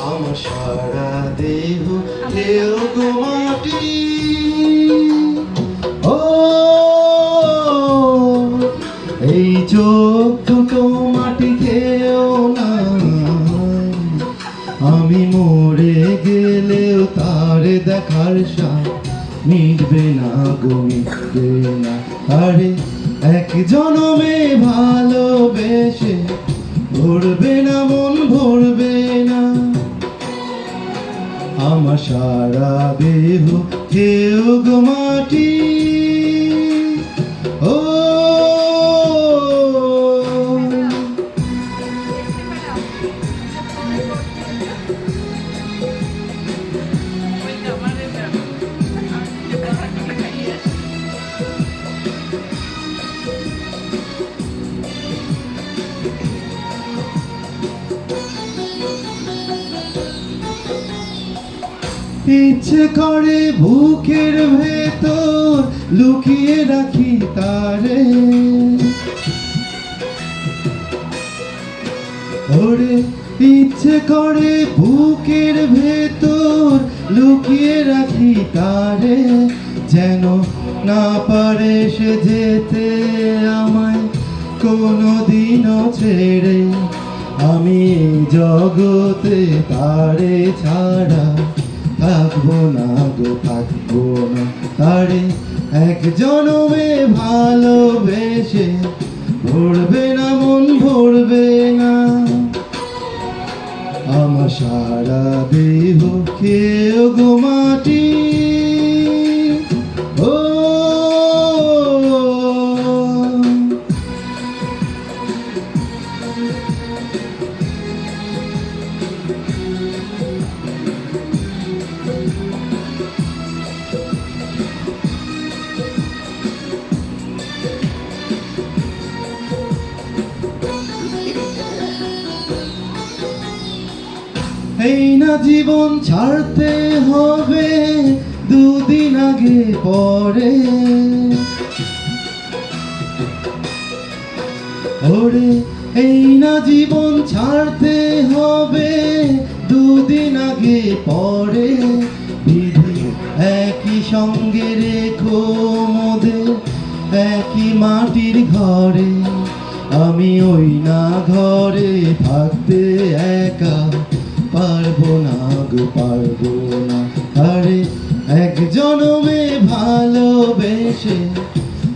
আমার সারা দেহ কেউ গো মাটি। ও এই চোখ দুটো মাটি খেয়েও না, আমি মরে গেলেও তার দেখার স্বাদ মিটবে না গো, মিটবে না। আরে এক জনমে ভালোবেসে ভরবে না মন, ভরবে না। আমার সারা দেহ কেউ গো মাটি। ও ইচ্ছে করে বুকের ভেতর লুকিয়ে রাখি তারে, ওরে ইচ্ছে করে বুকের ভেতর লুকিয়ে রাখি তারে, যেন না পারে সে যেতে আমায় কোনোদিনও ছেড়ে। আমি জগতে তারে ছাড়া থাকবো না গো, থাকবো না। তারে এক জনমে ভালোবেসে ভরবে না মন, ভরবে না। আমার সারা দেহ কেউ গো মাটি। ও এই না জীবন ছাড়তে হবে দুদিন আগে পরে, ওরে এই না জীবন ছাড়তে হবে দুদিন আগে পরে। বিধি একই সঙ্গে রেখো মোদের একই মাটির ঘরে, আমি ওই না ঘরে থাকতে একা পারবো না গো, পারবো না। আরে এক জনমে ভালোবেসে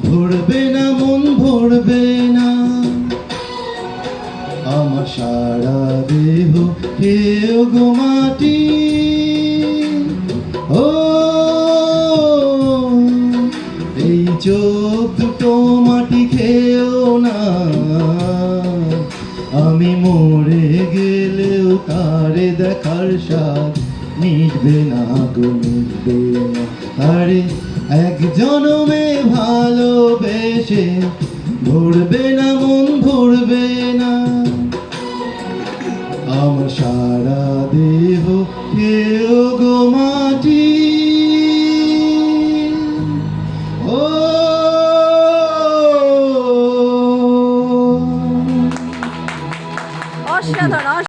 ভরবে না মন, ভরবে না। আমার সারা দেহ কেউ গো মাটি। ও এই চোখ দুটো মাটি খেয়েও না, আমি মরে গেলেও তারে দেখার স্বাদ মিটবে না গো, মিটবে না। আরে এক জনমে ভালোবেসে ভরবে না মন, ভরবে না। আমার সারা দেহ কেউ